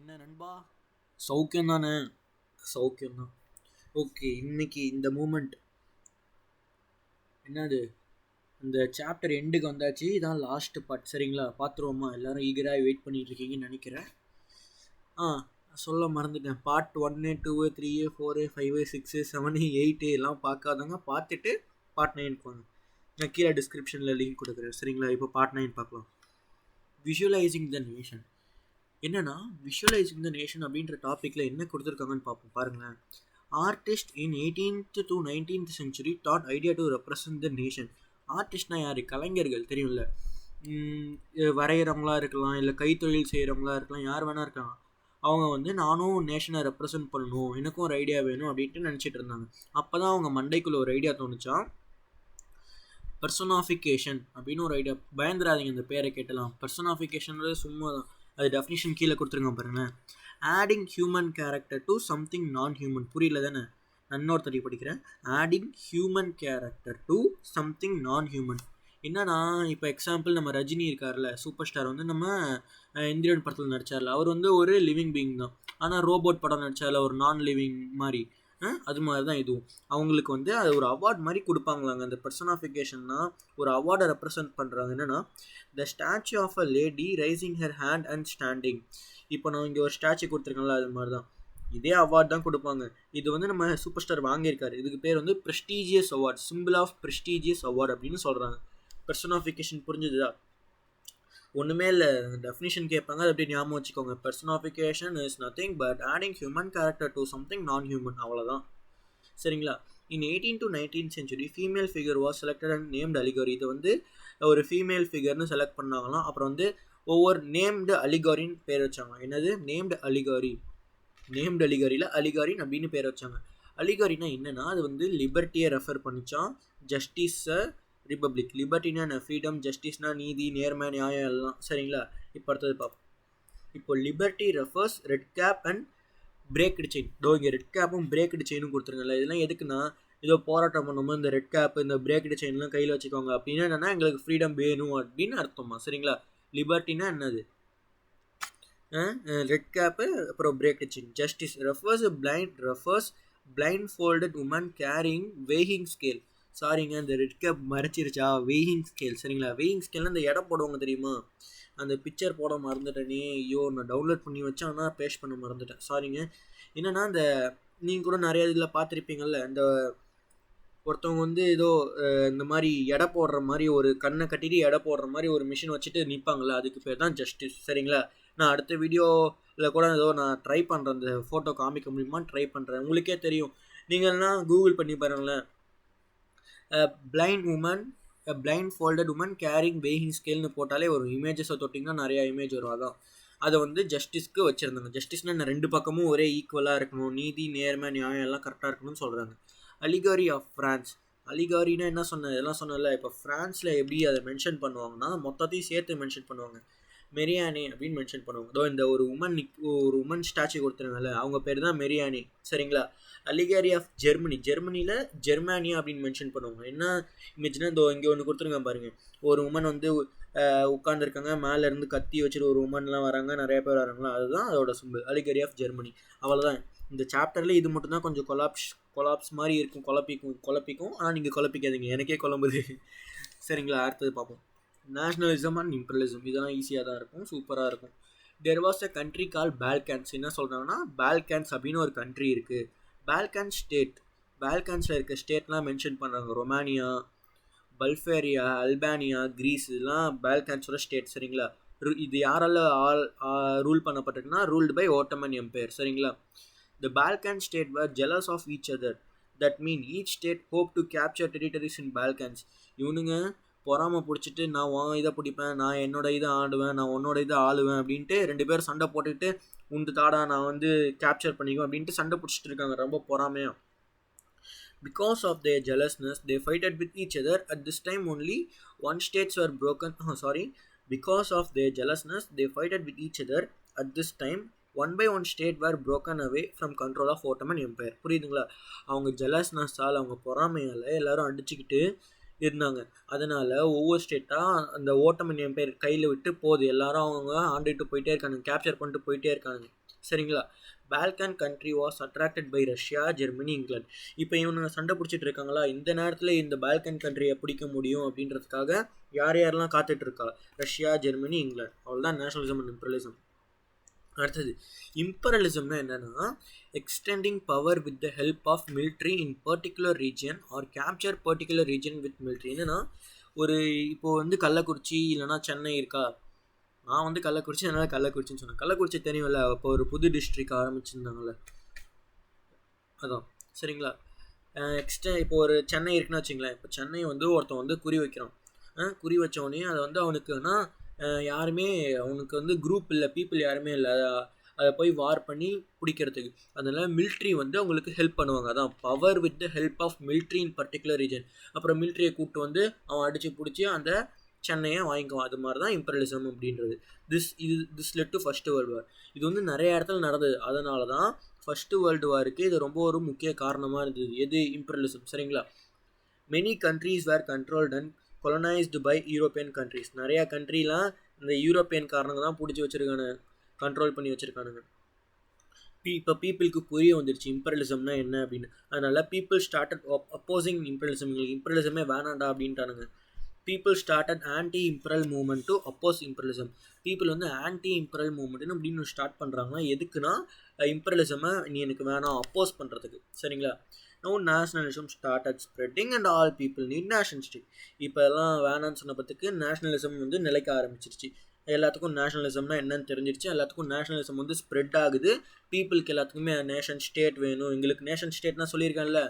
என்ன நண்பா, சௌக்கியம் தானே? சௌக்கியம் தான். ஓகே, இன்னைக்கு இந்த மூமெண்ட் என்னது, இந்த சாப்டர் எண்டுக்கு வந்தாச்சு. இதான் லாஸ்ட் பார்ட். சரிங்களா, பார்த்துருவோமா? எல்லாரும் ஈகராக வெயிட் பண்ணிட்டு இருக்கீங்கன்னு நினைக்கிறேன். சொல்ல மறந்துட்டேன். பார்ட் 1 2 3 4 5 6 7 8 எல்லாம் பார்க்காதவங்க பார்த்துட்டு பார்ட் 9 வாங்க. நான் கீழே டிஸ்கிரிப்ஷனில் லிங்க் கொடுக்குறேன். சரிங்களா, இப்போ பார்ட் 9 பார்க்கலாம். Visualising the nation. என்னன்னா, விஷுவலைசிங் த நேஷன் அப்படின்ற டாப்பிக்கில் என்ன கொடுத்துருக்காங்கன்னு பார்ப்போம். பாருங்களேன். Artist in 18th to 19th century thought idea to represent the nation. ஆர்டிஸ்ட்னா யார்? கலைஞர்கள், தெரியும்ல. வரைகிறவங்களா இருக்கலாம், இல்லை கைத்தொழில் செய்கிறவங்களா இருக்கலாம், யார் வேணா இருக்கலாம். அவங்க வந்து நானும் நேஷனை ரெப்ரசன்ட் பண்ணணும், எனக்கும் ஒரு ஐடியா வேணும் அப்படின்ட்டு நினச்சிட்டு இருந்தாங்க. அப்போ தான் அவங்க மண்டைக்குள்ள ஒரு ஐடியா தோணுச்சா, பர்சனாஃபிகேஷன் அப்படின்னு ஒரு ஐடியா. பயந்துராதிங்க இந்த பேரை கேட்டலாம். பர்சனாஃபிகேஷன்றது சும்மா தான். அது டெஃபினிஷன் கீழே கொடுத்துருங்க பாருங்களேன். Adding human character to something non human. புரியல தானே? நான் இன்னொருத்தடி படிக்கிறேன். Adding human character to something non human. என்னன்னா, இப்போ எக்ஸாம்பிள் நம்ம ரஜினி இருக்கார்ல, சூப்பர் ஸ்டார் வந்து நம்ம இந்திரன் படத்தில் நடித்தார்ல, அவர் வந்து ஒரு லிவிங் பீயிங் தான். ஆனால் ரோபோட் படம் நடித்தார்ல, ஒரு நான் லிவிங் மாதிரி, அது மாதிரி தான் இதுவும். அவங்களுக்கு வந்து அது ஒரு அவார்ட் மாதிரி கொடுப்பாங்களாங்க. அந்த பர்சனாஃபிகேஷன்னா ஒரு அவார்டை ரெப்ரசன்ட் பண்ணுறாங்க. என்னென்னா, the statue of a lady raising her hand and standing. இப்போ நான் இங்கே ஒரு ஸ்டாச்சு கொடுத்துருக்கேன்ல, அது மாதிரி தான். இதே அவார்ட் தான் கொடுப்பாங்க. இது வந்து நம்ம சூப்பர் ஸ்டார் வாங்கியிருக்காரு. இதுக்கு பேர் வந்து prestigious award, simple of prestigious award அப்படின்னு சொல்கிறாங்க. பர்சனாஃபிகேஷன் புரிஞ்சுதா? ஒன்றுமே இல்லை, டெஃபினிஷன் கேட்பாங்க, அது அப்படி ஞாபகம் வச்சுக்கோங்க. Personification is nothing but adding human character to something non human, அவ்வளோதான். சரிங்களா. In 18th to 19th century female figure was selected and named allegory. இது வந்து ஒரு ஃபீமேல் ஃபிகர்னு செலக்ட் பண்ணாங்களாம். அப்புறம் வந்து ஒவ்வொரு நேம்டு அலிகாரின்னு பேர் வச்சாங்க. என்னது? நேம்டு அலிகாரி. நேம்டு அலிகாரியில் அலிகாரின் அப்படின்னு பேர் வச்சாங்க. அலிகாரினா என்னென்னா, அது வந்து லிபர்ட்டியை ரெஃபர் பண்ணிச்சான், ஜஸ்டிஸை, ரிபப்ளிக். லிபர்ட்டினா ஃப்ரீடம், ஜஸ்டிஸ்னா நீதி, நேர்மை, நியாயம் எல்லாம். சரிங்களா, இப்போ அடுத்தது பார்ப்போம். இப்போ liberty refers red cap and broken chain. இங்கே ரெட் கேப்பும் பிரேக்டு செயினும் கொடுத்துருங்கல்ல. இதெல்லாம் எதுக்குன்னா, ஏதோ போராட்டம் பண்ணும்போது இந்த ரெட் கேப் இந்த பிரேக்டு செயின்லாம் கையில் வச்சுக்கோங்க அப்படின்னா என்னென்னா, எங்களுக்கு ஃப்ரீடம் வேணும் அப்படின்னு அர்த்தமா. சரிங்களா. லிபர்ட்டினா என்னது? ரெட் கேப்பு, அப்புறம் breaked chain. Justice refers blind folded woman carrying weighing scale. சாரிங்க, இந்த ரெட் கேப் மறைச்சிருச்சா? Weighing scale. சரிங்களா. வெயிங் ஸ்கேல்னால் இந்த இடம் போடுவாங்க தெரியுமா? அந்த பிக்சர் போட மறந்துட்டேனே. ஐயோ, நான் டவுன்லோட் பண்ணி வச்சேன், ஆனால் பேஸ்ட் பண்ண மறந்துட்டேன். சாரிங்க. என்னென்னா, இந்த நீங்கள் கூட நிறைய இதில் பார்த்துருப்பீங்கள்ல, இந்த ஒருத்தவங்க வந்து ஏதோ இந்த மாதிரி எடை போடுற மாதிரி, ஒரு கண்ணை கட்டிட்டு எடை போடுற மாதிரி ஒரு மிஷின் வச்சுட்டு நிற்பாங்கள்ல, அதுக்கு பேர் தான் ஜஸ்டிஸ். சரிங்களா. நான் அடுத்த வீடியோவில் கூட ஏதோ நான் ட்ரை பண்ணுறேன், அந்த ஃபோட்டோ காமிக்க முடியுமான்னு ட்ரை பண்ணுறேன். உங்களுக்கே தெரியும், நீங்கள்லாம் கூகுள் பண்ணி பாருங்களேன். Blind folded woman carrying weighing ஸ்கேல்னு போட்டாலே ஒரு இமேஜஸை தொட்டிங்கன்னா நிறையா இமேஜ் வரும். அதான் அதை வந்து ஜஸ்டிஸ்க்கு வச்சுருந்தாங்க. ஜஸ்டிஸ்னால் என்ன, ரெண்டு பக்கமும் ஒரே ஈக்குவலாக இருக்கணும், நீதி, நேர்மை, நியாயம் எல்லாம் கரெக்டாக இருக்கணும்னு சொல்கிறாங்க. அலிகாரி ஆஃப் ஃப்ரான்ஸ். அலிகாரினா என்ன சொன்னேன், இதெல்லாம் சொன்னல. இப்போ ஃப்ரான்ஸில் எப்படி அதை மென்ஷன் பண்ணுவாங்கன்னா, மொத்தத்தையும் சேர்த்து மென்ஷன் பண்ணுவாங்க. மெரியானே அப்படின்னு மென்ஷன் பண்ணுவாங்க. இதோ இந்த ஒரு உமன் ஸ்டாச்சு கொடுத்துருங்கல்ல, அவங்க பேர் தான் மெரியானே. சரிங்களா. அலிகாரி ஆஃப் ஜெர்மனி. ஜெர்மனியில் ஜெர்மானியா அப்படின்னு மென்ஷன் பண்ணுவாங்க. என்ன இமேஜ்னா, இதோ இங்கே ஒன்று கொடுத்துருங்க பாருங்கள். ஒரு உமன் வந்து உட்காந்துருக்காங்க, மேலேருந்து கத்தி வச்சுட்டு ஒரு உமன்லாம் வராங்க, நிறைய பேர் வராங்களா, அதுதான் அதோட சிம்பிள், அலிகாரி ஆஃப் ஜெர்மனி. அவ்வளோதான். இந்த சாப்டரில் இது மட்டும் தான் கொஞ்சம் கொலாப்ஸ் மாதிரி இருக்கும், குழப்பிக்கும். ஆனால் நீங்கள் குழப்பிக்காதீங்க, எனக்கே குழம்புது. சரிங்களா. அடுத்தது பார்ப்போம். Nationalism and imperialism. இதெல்லாம் ஈஸியாக தான் இருக்கும், சூப்பராக இருக்கும். தேர் வாஸ் அ கண்ட்ரி கால் பால்கான்ஸ். என்ன சொல்கிறாங்கன்னா, பால்கான்ஸ் அப்படின்னு ஒரு கண்ட்ரி இருக்குது. Falcon state. பால்கான்ஸில் இருக்க ஸ்டேட்லாம் மென்ஷன் பண்ணுறாங்க. ரொமானியா, பல்கேரியா, அல்பானியா, கிரீஸ், இதெல்லாம் பால்கான்ஸோட ஸ்டேட். சரிங்களா. இது யாரால ரூல் பண்ணப்பட்டிருக்குன்னா, ரூல்டு பை ஓட்டமன் எம்பையர். சரிங்களா. The Balkan states were jealous of each other. That mean each state hoped to capture territories in Balkans. இவனுங்க பொறாம பிடிச்சிட்டு, நான் இதை பிடிப்பேன், நான் என்னோட இதை ஆடுவேன், நான் உன்னோட இதை ஆளுவேன் அப்படின்ட்டு ரெண்டு பேரும் சண்டை போட்டுக்கிட்டு, உண்டு தாடா நான் வந்து கேப்சர் பண்ணிக்குவேன் அப்படின்ட்டு சண்டை பிடிச்சிட்டு இருக்காங்க, ரொம்ப பொறாமையா. Because of their jealousness, they fought with each other. At this time only one states were broken. Because of their jealousness, they fought with each other. At this time one by one state were broken away from control of Ottoman empire. புரியுதுங்களா. அவங்க ஜெலஸ்னஸால், அவங்க பொறாமையால் எல்லாரும் அடிச்சுக்கிட்டு இருந்தாங்க. அதனால் ஒவ்வொரு ஸ்டேட்டாக அந்த Ottoman empire கையில் விட்டு போகுது. எல்லாரும் அவங்க ஆண்டுகிட்டு போயிட்டே இருக்காங்க, கேப்சர் பண்ணிட்டு போயிட்டே இருக்காங்க. சரிங்களா? Balkan country was attracted by Russia, Germany, England. இப்போ இவனுங்க சண்டை பிடிச்சிட்டு இருக்காங்களா, இந்த நேரத்தில் இந்த பால்கன் கண்ட்ரியை பிடிக்க முடியும் அப்படின்றதுக்காக யார் யாரெல்லாம் காத்துட்டு இருக்கா? Russia, Germany, England. அவ்வளோதான் நேஷனலிசம் அண்ட் இம்பீரியலிசம். அடுத்தது இம்பீரியலிசம்னா என்னன்னா, extending power with the help of military in particular region or capture particular region with military. என்னன்னா, ஒரு இப்போது வந்து கள்ளக்குறிச்சி இல்லைனா சென்னை இருக்கா, நான் வந்து கள்ளக்குறிச்சி, அதனால் கள்ளக்குறிச்சின்னு சொன்னேன். கள்ளக்குறிச்சி தெரியும்ல, இப்போ ஒரு புது டிஸ்ட்ரிக் ஆரம்பிச்சிருந்தாங்கள்ல, அதான். சரிங்களா? இப்போ ஒரு சென்னை இருக்குன்னு வச்சுங்களேன். இப்போ சென்னை வந்து ஒருத்தன் வந்து குறி வைக்கிறான். குறி வச்சோடனே அதை வந்து அவனுக்குன்னா யாருமே அவனுக்கு வந்து குரூப் இல்லை, பீப்புள் யாருமே இல்லை அதை போய் வார் பண்ணி பிடிக்கிறதுக்கு. அதனால் மிலிட்ரி வந்து அவங்களுக்கு ஹெல்ப் பண்ணுவாங்க. அதான் power with the help of military in particular region. அப்புறம் மிலிட்ரியை கூப்பிட்டு வந்து அவன் அடித்து பிடிச்சி அந்த சென்னையை வாங்கிக்குவான். அது மாதிரி தான் இம்பீரியலிசம் அப்படின்றது. This led to first world war. இது வந்து நிறைய இடத்துல நடந்தது. அதனால தான் ஃபர்ஸ்ட் வேர்ல்டு வாருக்கு இது ரொம்ப ஒரு முக்கிய காரணமாக இருந்தது. எது? இம்பீரியலிசம். சரிங்களா? Many countries were controlled and colonised by European countries. நிறையா கண்ட்ரிலாம் இந்த யூரோப்பியன் காரணங்க தான் பிடிச்சி வச்சுருக்கானு, கண்ட்ரோல் பண்ணி வச்சுருக்கானுங்க. இப்போ பீப்புளுக்கு புரிய வந்துருச்சு இம்பீரியலிசம்னா என்ன அப்படின்னு. அதனால பீப்புள் ஸ்டார்டட் அப்போசிங் இம்பீரியலிசம். இம்பீரியலிசமே வேணாண்டா அப்படின்ட்டானுங்க. People started anti imperial movement to oppose imperialism. People வந்து ஆன்டி இம்பீரியல் மூவ்மெண்ட்னு அப்படின்னு ஸ்டார்ட் பண்ணுறாங்கன்னா எதுக்குன்னா, இம்பீரியலிசமை நீ எனக்கு வேணாம் அப்போஸ் பண்ணுறதுக்கு. சரிங்களா? No nationalism started spreading and all people need nation state. இப்போ எல்லாம் வேணான்னு சொன்ன பத்துக்கு நேஷனலிசம் வந்து நிலைக்க ஆரம்பிச்சிருச்சு. எல்லாத்துக்கும் நேஷனலிசம்னா என்னன்னு தெரிஞ்சிருச்சு. எல்லாத்துக்கும் நேஷனலிசம் வந்து ஸ்ப்ரெட் ஆகுது. பீப்புளுக்கு எல்லாத்துக்குமே நேஷன் ஸ்டேட் வேணும். எங்களுக்கு நேஷன் ஸ்டேட்னா சொல்லியிருக்கேன்ல,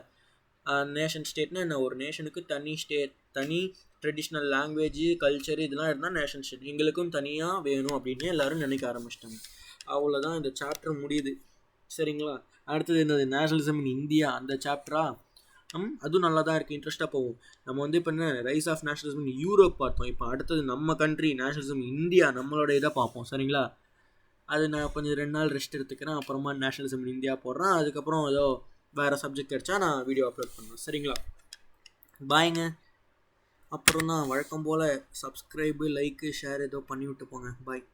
நேஷன் ஸ்டேட்னா என்ன? ஒரு நேஷனுக்கு தனி ஸ்டேட், தனி ட்ரெடிஷ்னல் லாங்குவேஜ், கல்ச்சர் இதெல்லாம் இருந்தால் நேஷன் ஸ்டேட். எங்களுக்கும் தனியாக வேணும் அப்படின்னு எல்லோரும் நினைக்க ஆரம்பிச்சிட்டாங்க. அவ்வளோதான், இந்த சாப்டர் முடியுது. சரிங்களா? அடுத்தது என்னது? நேஷனலிசம் இன் இந்தியா, அந்த சாப்டரா? அதுவும் நல்லா தான் இருக்குது, இன்ட்ரெஸ்ட்டாக போகும். நம்ம வந்து இப்போ என்ன rise of nationalism in Europe பார்த்தோம். இப்போ அடுத்தது நம்ம கண்ட்ரி நேஷனலிசம் இந்தியா, நம்மளோட இதை பார்ப்போம். சரிங்களா? அது நான் கொஞ்சம் 2 நாள் ரெஸ்ட் எடுத்துக்கிறேன். அப்புறமா நேஷனலிசம் இன் இந்தியா போடுறேன். அதுக்கப்புறம் ஏதோ வேறு சப்ஜெக்ட் கிடச்சா நான் வீடியோ அப்லோட் பண்ணுறேன். சரிங்களா? பாய்ங்க. அப்புறம் தான் வழக்கம் போல் சப்ஸ்கிரைபு, லைக்கு, ஷேர் ஏதோ பண்ணிவிட்டு போங்க. பாய்.